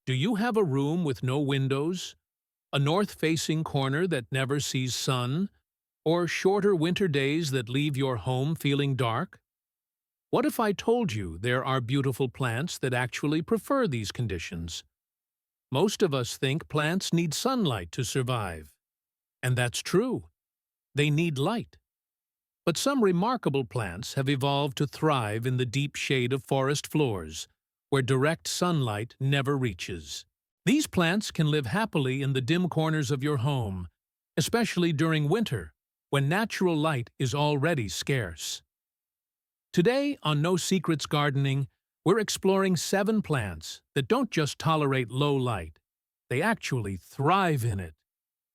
Do you have a room with no windows, a north-facing corner that never sees sun, or shorter winter days that leave your home feeling dark? What if I told you there are beautiful plants that actually prefer these conditions? Most of us think plants need sunlight to survive. And that's true. They need light. But some remarkable plants have evolved to thrive in the deep shade of forest floors, where direct sunlight never reaches. These plants can live happily in the dim corners of your home, especially during winter, when natural light is already scarce. Today, on No Secrets Gardening, we're exploring 7 plants that don't just tolerate low light, they actually thrive in it.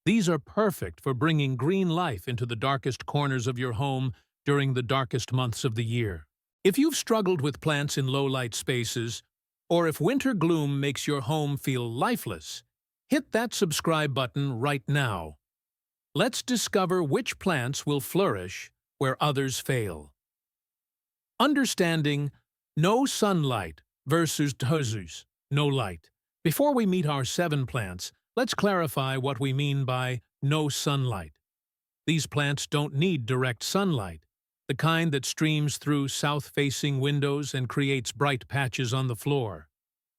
These are perfect for bringing green life into the darkest corners of your home during the darkest months of the year. If you've struggled with plants in low-light spaces, or if winter gloom makes your home feel lifeless, hit that subscribe button right now. Let's discover which plants will flourish where others fail. Understanding no sunlight versus no light. Before we meet our 7 plants, let's clarify what we mean by no sunlight. These plants don't need direct sunlight, the kind that streams through south-facing windows and creates bright patches on the floor.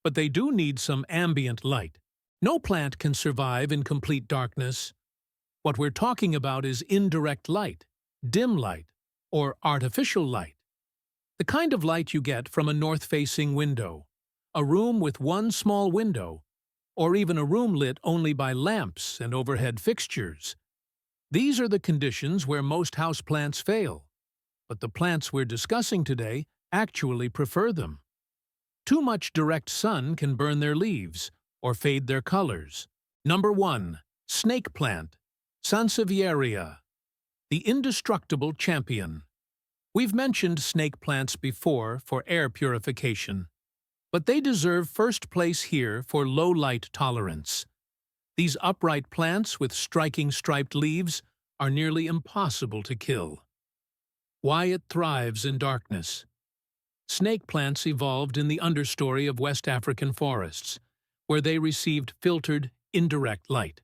But they do need some ambient light. No plant can survive in complete darkness. What we're talking about is indirect light, dim light, or artificial light. The kind of light you get from a north-facing window, a room with one small window, or even a room lit only by lamps and overhead fixtures. These are the conditions where most houseplants fail, but the plants we're discussing today actually prefer them. Too much direct sun can burn their leaves or fade their colors. Number 1. Snake plant, Sansevieria, the indestructible champion. We've mentioned snake plants before for air purification, but they deserve first place here for low light tolerance. These upright plants with striking striped leaves are nearly impossible to kill. Why it thrives in darkness. Snake plants evolved in the understory of West African forests, where they received filtered, indirect light.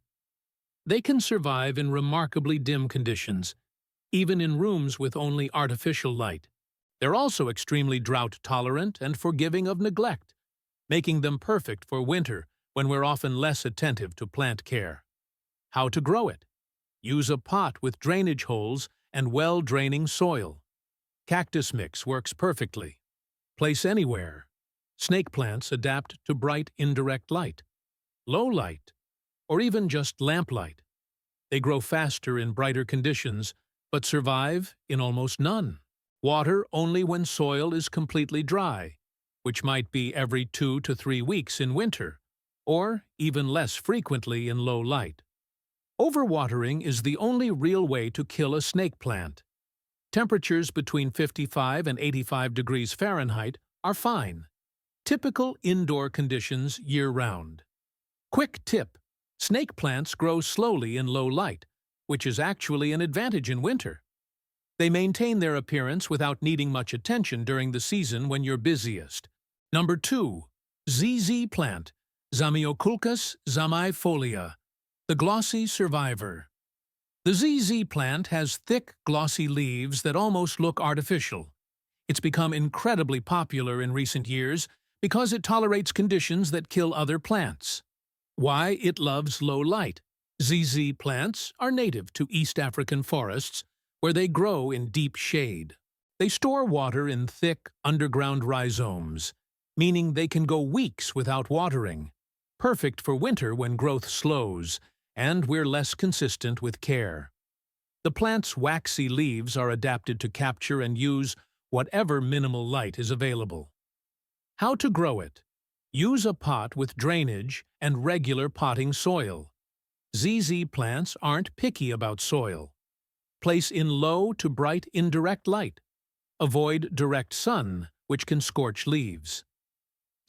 They can survive in remarkably dim conditions, even in rooms with only artificial light. They're also extremely drought-tolerant and forgiving of neglect, making them perfect for winter when we're often less attentive to plant care. How to grow it? Use a pot with drainage holes and well-draining soil. Cactus mix works perfectly. Place anywhere. Snake plants adapt to bright indirect light, low light, or even just lamplight. They grow faster in brighter conditions, but survive in almost none. Water only when soil is completely dry, which might be every 2 to 3 weeks in winter, or even less frequently in low light. Overwatering is the only real way to kill a snake plant. Temperatures between 55 and 85 degrees Fahrenheit are fine. Typical indoor conditions year-round. Quick tip: snake plants grow slowly in low light, which is actually an advantage in winter. They maintain their appearance without needing much attention during the season when you're busiest. Number 2. ZZ plant, Zamioculcas zamiifolia, the glossy survivor. The ZZ plant has thick, glossy leaves that almost look artificial. It's become incredibly popular in recent years because it tolerates conditions that kill other plants. Why it loves low light. ZZ plants are native to East African forests, where they grow in deep shade. They store water in thick, underground rhizomes, meaning they can go weeks without watering. Perfect for winter when growth slows, and we're less consistent with care. The plant's waxy leaves are adapted to capture and use whatever minimal light is available. How to grow it? Use a pot with drainage and regular potting soil. ZZ plants aren't picky about soil. Place in low to bright indirect light. Avoid direct sun, which can scorch leaves.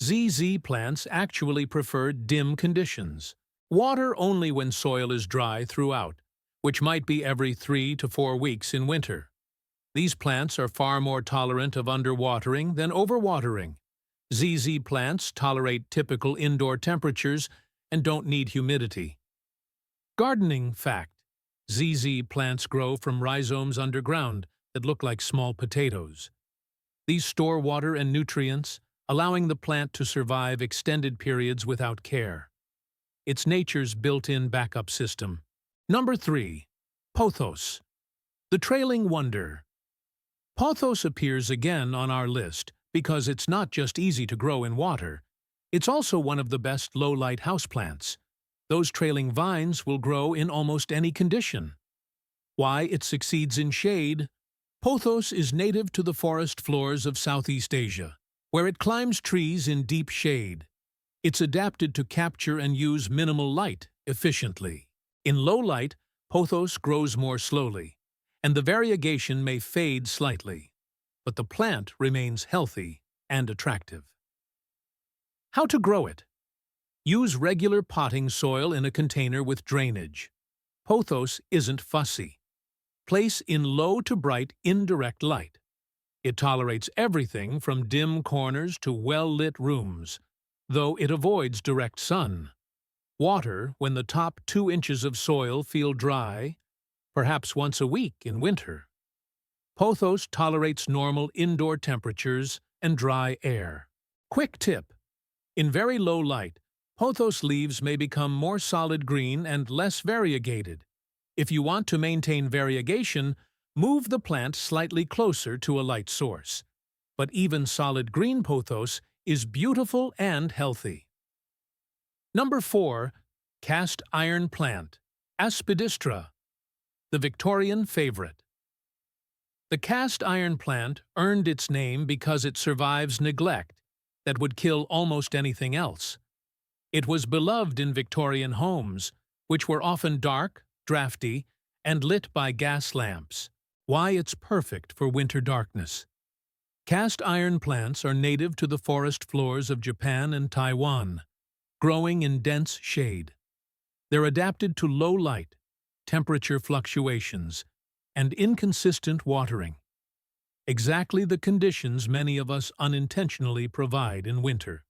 ZZ plants actually prefer dim conditions. Water only when soil is dry throughout, which might be every 3 to 4 weeks in winter. These plants are far more tolerant of underwatering than overwatering, ZZ plants tolerate typical indoor temperatures and don't need humidity. Gardening fact: ZZ plants grow from rhizomes underground that look like small potatoes. These store water and nutrients, allowing the plant to survive extended periods without care. It's nature's built-in backup system. Number 3. Pothos, the trailing wonder. Pothos appears again on our list because it's not just easy to grow in water. It's also one of the best low-light houseplants. Those trailing vines will grow in almost any condition. Why it succeeds in shade? Pothos is native to the forest floors of Southeast Asia, where it climbs trees in deep shade. It's adapted to capture and use minimal light efficiently. In low light, pothos grows more slowly, and the variegation may fade slightly, but the plant remains healthy and attractive. How to grow it? Use regular potting soil in a container with drainage. Pothos isn't fussy. Place in low to bright indirect light. It tolerates everything from dim corners to well-lit rooms, though it avoids direct sun. Water when the top 2 inches of soil feel dry, perhaps once a week in winter. Pothos tolerates normal indoor temperatures and dry air. Quick tip: in very low light, pothos leaves may become more solid green and less variegated. If you want to maintain variegation, move the plant slightly closer to a light source. But even solid green pothos is beautiful and healthy. Number 4. Cast iron plant, Aspidistra, the Victorian favorite. The cast iron plant earned its name because it survives neglect that would kill almost anything else. It was beloved in Victorian homes, which were often dark, drafty, and lit by gas lamps. Why it's perfect for winter darkness. Cast iron plants are native to the forest floors of Japan and Taiwan, growing in dense shade. They're adapted to low light, temperature fluctuations, and inconsistent watering. Exactly the conditions many of us unintentionally provide in winter.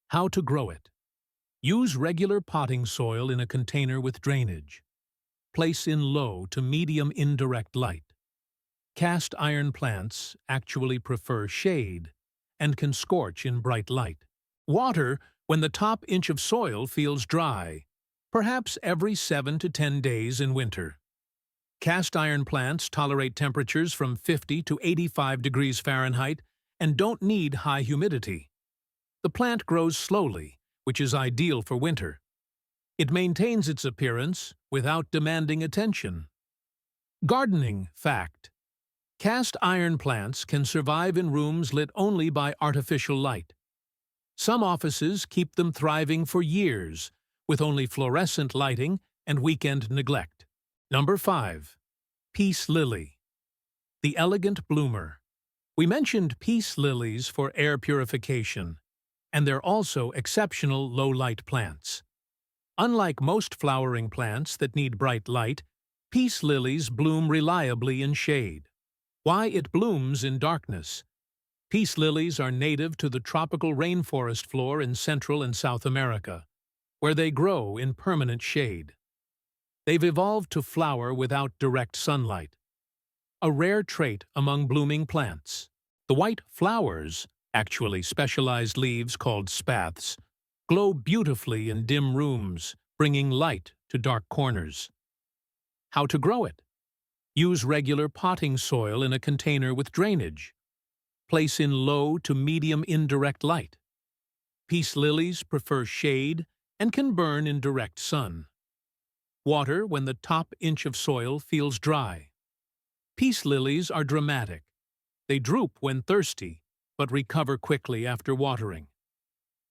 How to grow it? Use regular potting soil in a container with drainage. Place in low to medium indirect light. Cast iron plants actually prefer shade and can scorch in bright light. Water when the top inch of soil feels dry, perhaps every 7 to 10 days in winter. Cast iron plants tolerate temperatures from 50 to 85 degrees Fahrenheit and don't need high humidity. The plant grows slowly, which is ideal for winter. It maintains its appearance without demanding attention. Gardening fact: cast iron plants can survive in rooms lit only by artificial light. Some offices keep them thriving for years, with only fluorescent lighting and weekend neglect. Number 5. Peace lily, the elegant bloomer. We mentioned peace lilies for air purification, and they're also exceptional low-light plants. Unlike most flowering plants that need bright light, peace lilies bloom reliably in shade. Why it blooms in darkness? Peace lilies are native to the tropical rainforest floor in Central and South America, where they grow in permanent shade. They've evolved to flower without direct sunlight, a rare trait among blooming plants. The white flowers, actually specialized leaves called spathes, glow beautifully in dim rooms, bringing light to dark corners. How to grow it? Use regular potting soil in a container with drainage. Place in low to medium indirect light. Peace lilies prefer shade and can burn in direct sun. Water when the top inch of soil feels dry. Peace lilies are dramatic. They droop when thirsty, but recover quickly after watering.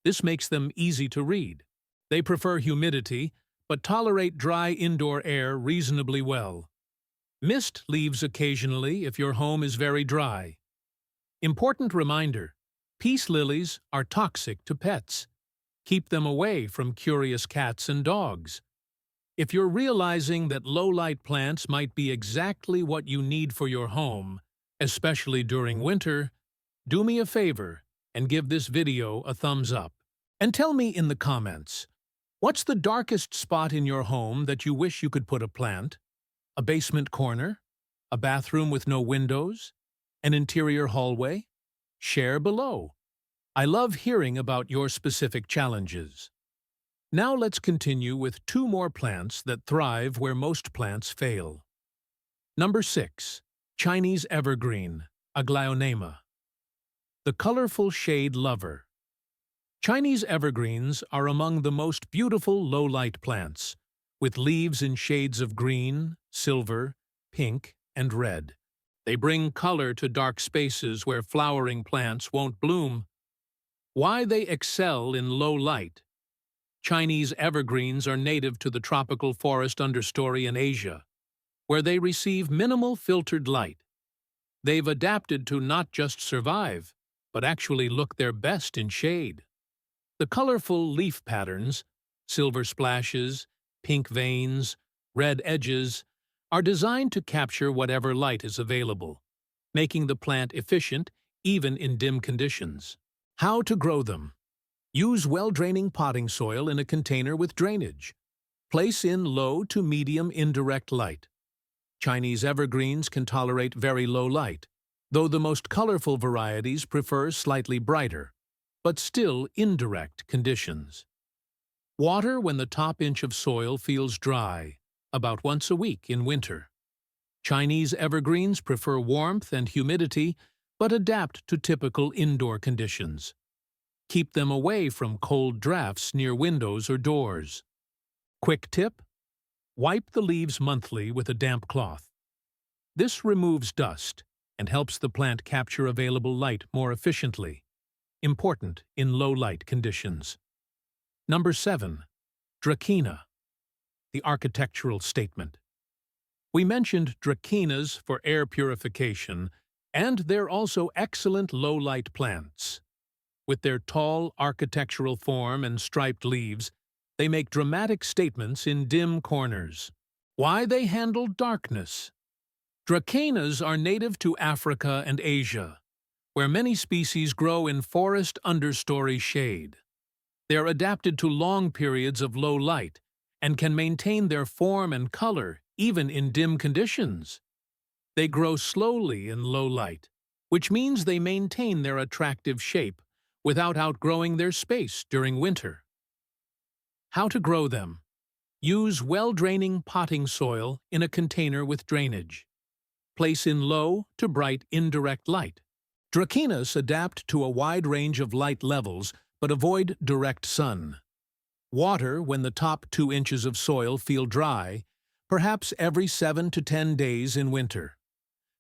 This makes them easy to read. They prefer humidity, but tolerate dry indoor air reasonably well. Mist leaves occasionally if your home is very dry. Important reminder: peace lilies are toxic to pets. Keep them away from curious cats and dogs. If you're realizing that low-light plants might be exactly what you need for your home, especially during winter, do me a favor and give this video a thumbs up. And tell me in the comments, what's the darkest spot in your home that you wish you could put a plant? A basement corner? A bathroom with no windows? An interior hallway? Share below. I love hearing about your specific challenges. Now let's continue with 2 more plants that thrive where most plants fail. Number 6. Chinese evergreen, Aglaonema. The colorful shade lover. Chinese evergreens are among the most beautiful low-light plants, with leaves in shades of green, silver, pink, and red. They bring color to dark spaces where flowering plants won't bloom. Why they excel in low light. Chinese evergreens are native to the tropical forest understory in Asia, where they receive minimal filtered light. They've adapted to not just survive, but actually look their best in shade. The colorful leaf patterns, silver splashes, pink veins, red edges, are designed to capture whatever light is available, making the plant efficient even in dim conditions. How to grow them? Use well-draining potting soil in a container with drainage. Place in low to medium indirect light. Chinese evergreens can tolerate very low light, though the most colorful varieties prefer slightly brighter, but still indirect conditions. Water when the top inch of soil feels dry, about once a week in winter. Chinese evergreens prefer warmth and humidity, but adapt to typical indoor conditions. Keep them away from cold drafts near windows or doors. Quick tip: wipe the leaves monthly with a damp cloth. This removes dust and helps the plant capture available light more efficiently. Important in low-light conditions. Number 7. Dracaena. The architectural statement. We mentioned dracaenas for air purification, and they're also excellent low-light plants. With their tall architectural form and striped leaves, they make dramatic statements in dim corners. Why they handle darkness? Dracaenas are native to Africa and Asia, where many species grow in forest understory shade. They are adapted to long periods of low light and can maintain their form and color even in dim conditions. They grow slowly in low light, which means they maintain their attractive shape without outgrowing their space during winter. How to grow them? Use well-draining potting soil in a container with drainage. Place in low to bright indirect light. Dracaenas adapt to a wide range of light levels but avoid direct sun. Water when the top 2 inches of soil feel dry, perhaps every 7 to 10 days in winter.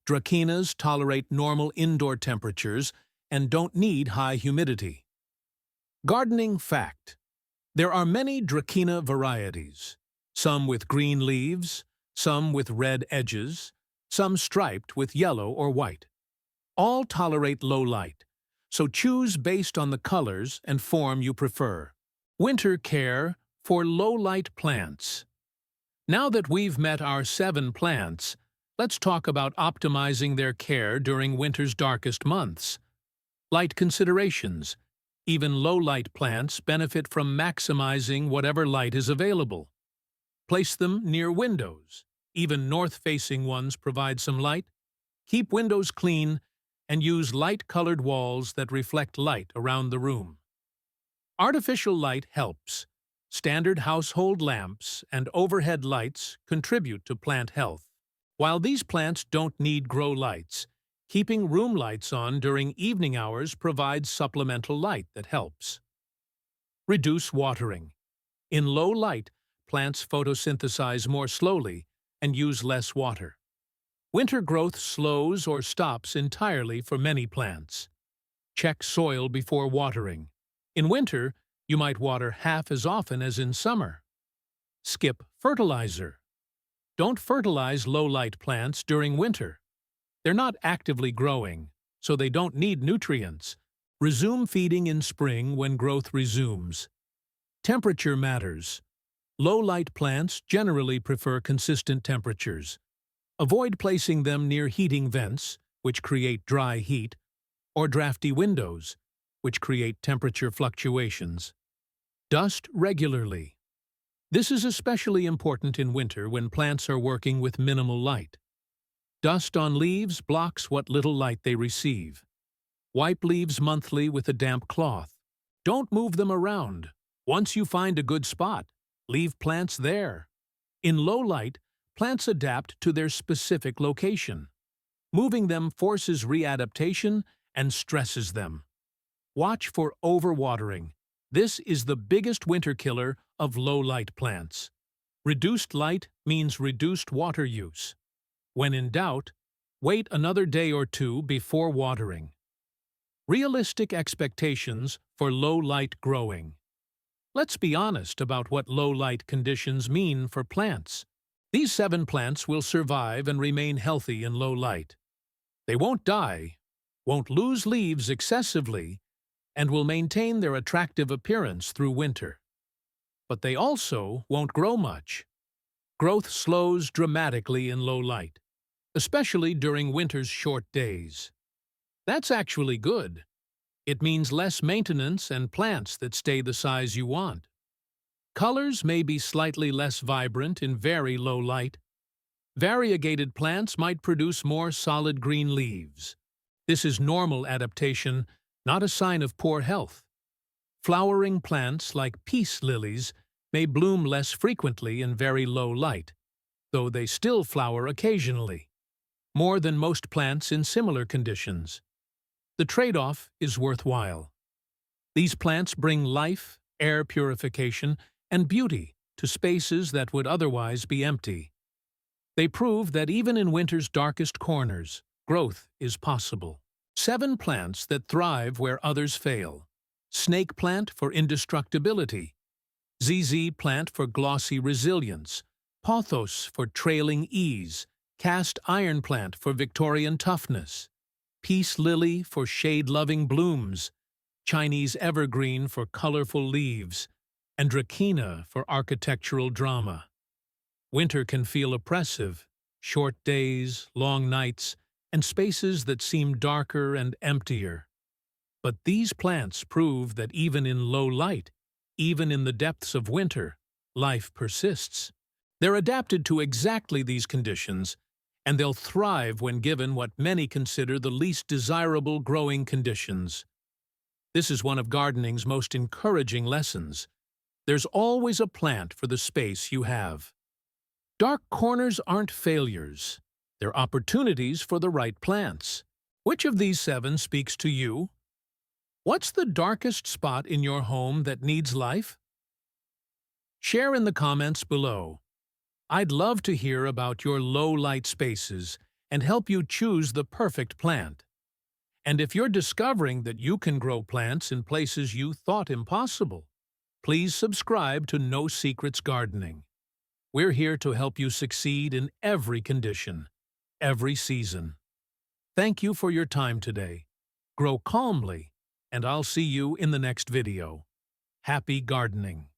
Dracaenas tolerate normal indoor temperatures and don't need high humidity. Gardening fact: there are many Dracaena varieties, some with green leaves, some with red edges, some striped with yellow or white. All tolerate low light, so choose based on the colors and form you prefer. Winter care for low-light plants. Now that we've met our 7 plants, let's talk about optimizing their care during winter's darkest months. Light considerations. Even low-light plants benefit from maximizing whatever light is available. Place them near windows. Even north-facing ones provide some light. Keep windows clean and use light-colored walls that reflect light around the room. Artificial light helps. Standard household lamps and overhead lights contribute to plant health. While these plants don't need grow lights, keeping room lights on during evening hours provides supplemental light that helps. Reduce watering. In low light, plants photosynthesize more slowly and use less water. Winter growth slows or stops entirely for many plants. Check soil before watering. In winter, you might water half as often as in summer. Skip fertilizer. Don't fertilize low-light plants during winter. They're not actively growing, so they don't need nutrients. Resume feeding in spring when growth resumes. Temperature matters. Low-light plants generally prefer consistent temperatures. Avoid placing them near heating vents, which create dry heat, or drafty windows, which create temperature fluctuations. Dust regularly. This is especially important in winter when plants are working with minimal light. Dust on leaves blocks what little light they receive. Wipe leaves monthly with a damp cloth. Don't move them around. Once you find a good spot, leave plants there. In low light, plants adapt to their specific location. Moving them forces readaptation and stresses them. Watch for overwatering. This is the biggest winter killer of low-light plants. Reduced light means reduced water use. When in doubt, wait another day or two before watering. Realistic expectations for low-light growing. Let's be honest about what low-light conditions mean for plants. These 7 plants will survive and remain healthy in low light. They won't die, won't lose leaves excessively, and will maintain their attractive appearance through winter. But they also won't grow much. Growth slows dramatically in low light, especially during winter's short days. That's actually good. It means less maintenance and plants that stay the size you want. Colors may be slightly less vibrant in very low light. Variegated plants might produce more solid green leaves. This is normal adaptation, not a sign of poor health. Flowering plants like peace lilies may bloom less frequently in very low light, though they still flower occasionally, more than most plants in similar conditions. The trade-off is worthwhile. These plants bring life, air purification, and beauty to spaces that would otherwise be empty. They prove that even in winter's darkest corners, growth is possible. 7 plants that thrive where others fail. Snake plant for indestructibility. ZZ plant for glossy resilience. Pothos for trailing ease. Cast iron plant for Victorian toughness. Peace lily for shade-loving blooms. Chinese evergreen for colorful leaves. And Dracaena for architectural drama. Winter can feel oppressive, short days, long nights, and spaces that seem darker and emptier. But these plants prove that even in low light, even in the depths of winter, life persists. They're adapted to exactly these conditions, and they'll thrive when given what many consider the least desirable growing conditions. This is one of gardening's most encouraging lessons. There's always a plant for the space you have. Dark corners aren't failures. They're opportunities for the right plants. Which of these 7 speaks to you? What's the darkest spot in your home that needs life? Share in the comments below. I'd love to hear about your low-light spaces and help you choose the perfect plant. And if you're discovering that you can grow plants in places you thought impossible, please subscribe to No Secrets Gardening. We're here to help you succeed in every condition, every season. Thank you for your time today. Grow calmly, and I'll see you in the next video. Happy gardening!